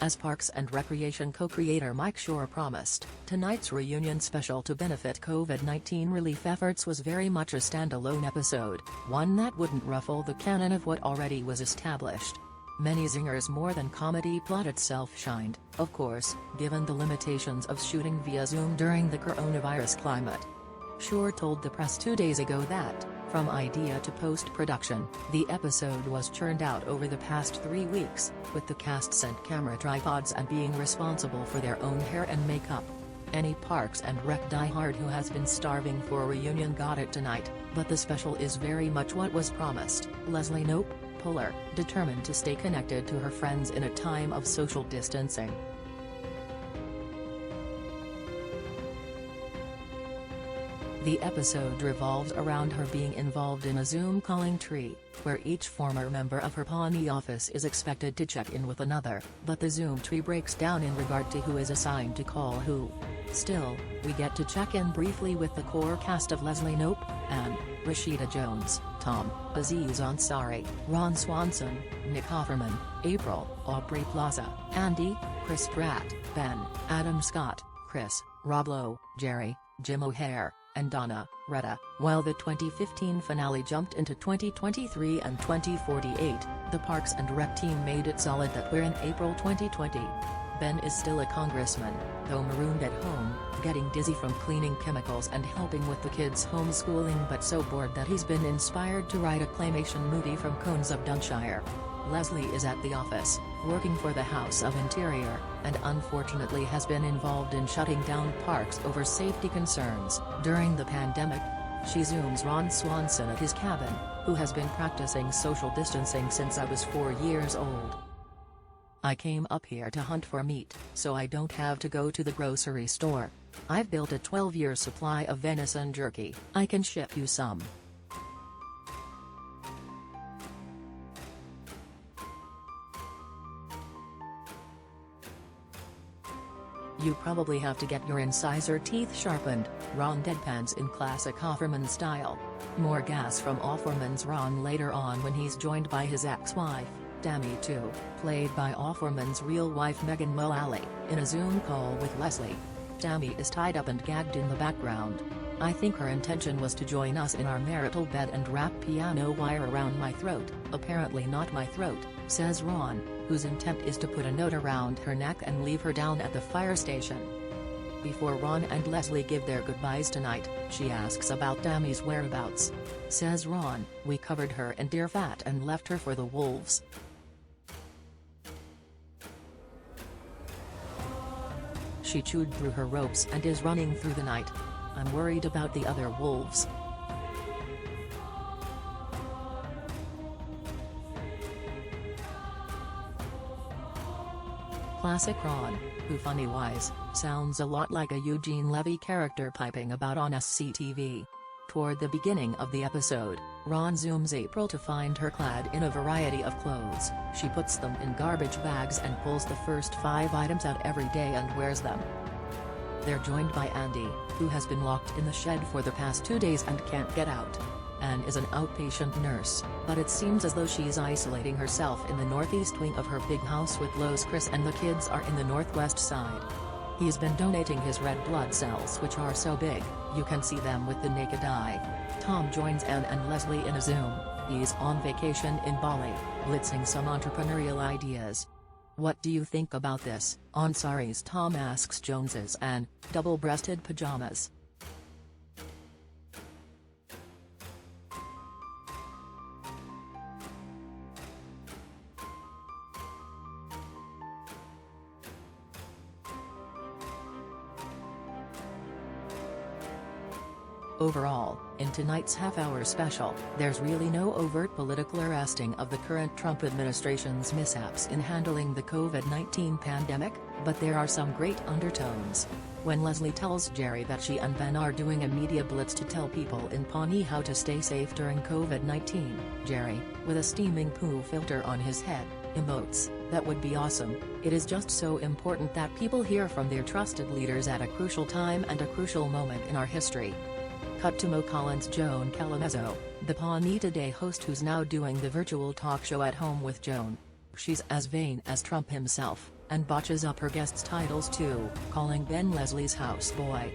As Parks and Recreation co-creator Mike Shore promised, tonight's reunion special to benefit COVID-19 relief efforts was very much a standalone episode, one that wouldn't ruffle the canon of what already was established. Many zingers more than comedy plot itself shined, of course, given the limitations of shooting via Zoom during the coronavirus climate. Shore told the press 2 days ago that, from idea to post-production, the episode was churned out over the past 3 weeks, with the cast sent camera tripods and being responsible for their own hair and makeup. Any Parks and Rec diehard who has been starving for a reunion got it tonight, but the special is very much what was promised. Leslie Knope, Puller, determined to stay connected to her friends in a time of social distancing. The episode revolves around her being involved in a Zoom calling tree, where each former member of her Pawnee office is expected to check in with another, but the Zoom tree breaks down in regard to who is assigned to call who. Still, we get to check in briefly with the core cast of Leslie Knope, Anne, Rashida Jones, Tom, Aziz Ansari, Ron Swanson, Nick Offerman, April, Aubrey Plaza, Andy, Chris Pratt, Ben, Adam Scott, Chris, Rob Lowe, Jerry, Jim O'Hare, and Donna, Retta. While the 2015 finale jumped into 2023 and 2048, the Parks and Rec team made it solid that we're in April 2020. Ben is still a congressman, though marooned at home, getting dizzy from cleaning chemicals and helping with the kids' homeschooling, but so bored that he's been inspired to write a claymation movie from Cones of Dunshire. Leslie is at the office, working for the House of Interior, and unfortunately has been involved in shutting down parks over safety concerns. During the pandemic, she Zooms Ron Swanson at his cabin, who has been practicing social distancing since I was 4 years old. I came up here to hunt for meat, so I don't have to go to the grocery store. I've built a 12-year supply of venison jerky. I can ship you some. You probably have to get your incisor teeth sharpened, Ron deadpans in classic Offerman style. More gas from Offerman's Ron later on when he's joined by his ex-wife, Tammy too, played by Offerman's real wife Megan Mullally, in a Zoom call with Leslie. Tammy is tied up and gagged in the background. I think her intention was to join us in our marital bed and wrap piano wire around my throat, apparently not my throat, says Ron, whose intent is to put a note around her neck and leave her down at the fire station. Before Ron and Leslie give their goodbyes tonight, she asks about Tammy's whereabouts. Says Ron, we covered her in deer fat and left her for the wolves. She chewed through her ropes and is running through the night. I'm worried about the other wolves. Classic Ron, who funny-wise, sounds a lot like a Eugene Levy character piping about on SCTV. Toward the beginning of the episode, Ron zooms April to find her clad in a variety of clothes. She puts them in garbage bags and pulls the first 5 items out every day and wears them. They're joined by Andy, who has been locked in the shed for the past 2 days and can't get out. Anne is an outpatient nurse, but it seems as though she's isolating herself in the northeast wing of her big house with Lowe's. Chris and the kids are in the northwest side. He's been donating his red blood cells, which are so big, you can see them with the naked eye. Tom joins Anne and Leslie in a Zoom. He's on vacation in Bali, blitzing some entrepreneurial ideas. What do you think about this? Ansari's Tom asks Jones's Anne, double-breasted pajamas. Overall, in tonight's half-hour special, there's really no overt political arresting of the current Trump administration's mishaps in handling the COVID-19 pandemic, but there are some great undertones. When Leslie tells Jerry that she and Ben are doing a media blitz to tell people in Pawnee how to stay safe during COVID-19, Jerry, with a steaming poo filter on his head, emotes, "That would be awesome. It is just so important that people hear from their trusted leaders at a crucial time and a crucial moment in our history." Cut to Mo Collins' Joan Calamezzo, the Pawnee Today host who's now doing the virtual talk show at home with Joan. She's as vain as Trump himself, and botches up her guests' titles too, calling Ben Leslie's houseboy.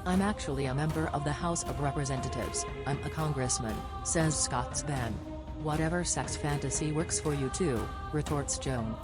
"I'm actually a member of the House of Representatives, I'm a congressman," says Scott's Ben. "Whatever sex fantasy works for you too," retorts Joan.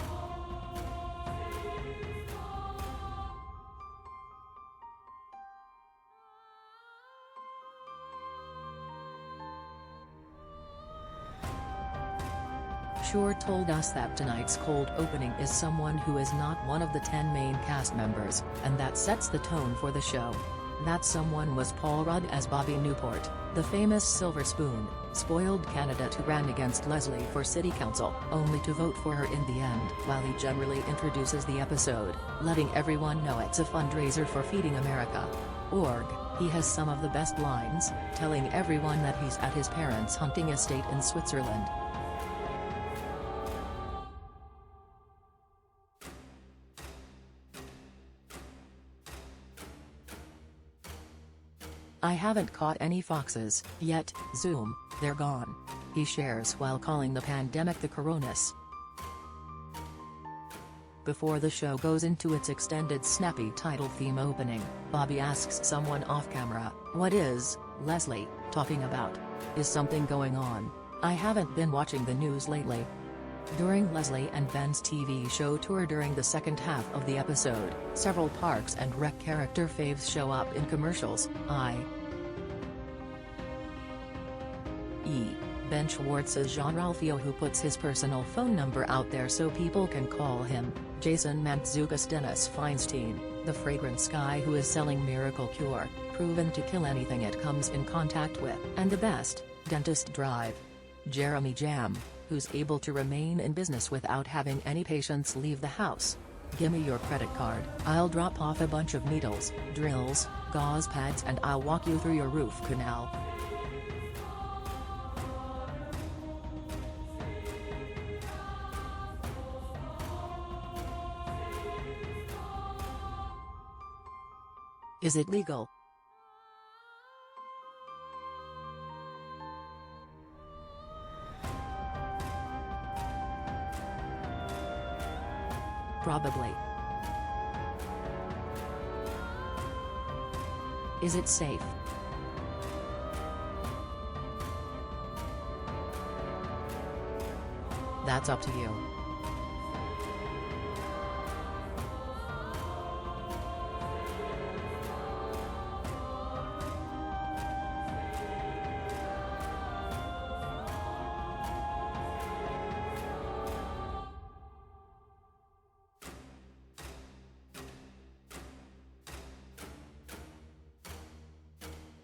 Shore told us that tonight's cold opening is someone who is not one of the 10 main cast members, and that sets the tone for the show. That someone was Paul Rudd as Bobby Newport, the famous silver spoon, spoiled candidate who ran against Leslie for city council, only to vote for her in the end. While he generally introduces the episode, letting everyone know it's a fundraiser for Feeding America. He has some of the best lines, telling everyone that he's at his parents' hunting estate in Switzerland. "I haven't caught any foxes yet, Zoom, they're gone," he shares while calling the pandemic the coronas. Before the show goes into its extended snappy title theme opening, Bobby asks someone off-camera, "What is Leslie talking about? Is something going on? I haven't been watching the news lately." During Leslie and Ben's TV show tour during the second half of the episode, several Parks and Rec character faves show up in commercials, i.e. Ben Schwartz's Jean-Ralphio, who puts his personal phone number out there so people can call him, Jason Mantzoukas, Dennis Feinstein, the fragrance guy who is selling Miracle Cure, proven to kill anything it comes in contact with, and the best, Dentist Drive. Jeremy Jam, who's able to remain in business without having any patients leave the house. "Gimme your credit card, I'll drop off a bunch of needles, drills, gauze pads, and I'll walk you through your root canal." Is it legal? Probably. Is it safe? That's up to you.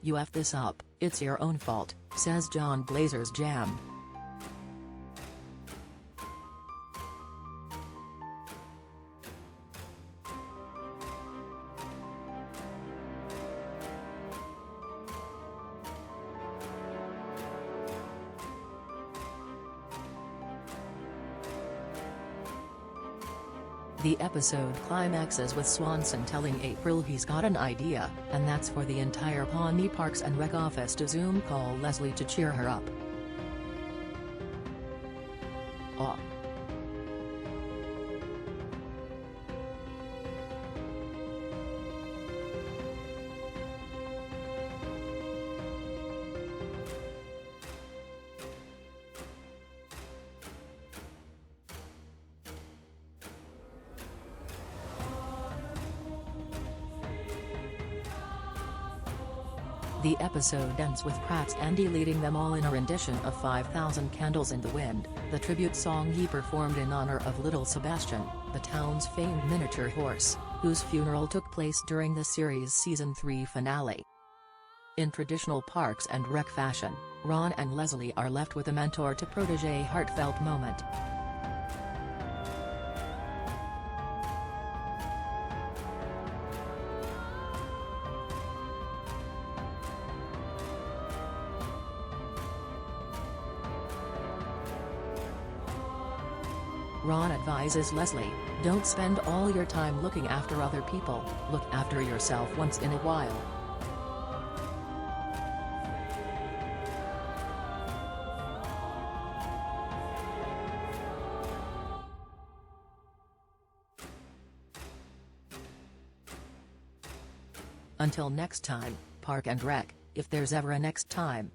"You effed this up, it's your own fault," says John Glazer's Jam. The episode climaxes with Swanson telling April he's got an idea, and that's for the entire Pawnee Parks and Rec office to Zoom call Leslie to cheer her up. Aw. The episode ends with Pratt's Andy leading them all in a rendition of 5,000 Candles in the Wind, the tribute song he performed in honor of little Sebastian, the town's famed miniature horse, whose funeral took place during the series' Season 3 finale. In traditional Parks and Rec fashion, Ron and Leslie are left with a mentor to protege heartfelt moment. Ron advises Leslie, "Don't spend all your time looking after other people, look after yourself once in a while." Until next time, Park and Rec, if there's ever a next time.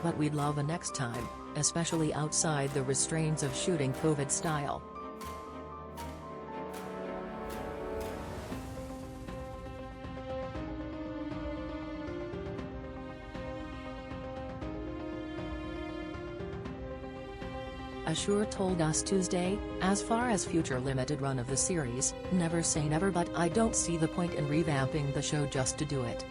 But we'd love a next time, especially outside the restraints of shooting COVID style. Assure told us Tuesday, as far as future limited run of the series, never say never, but I don't see the point in revamping the show just to do it.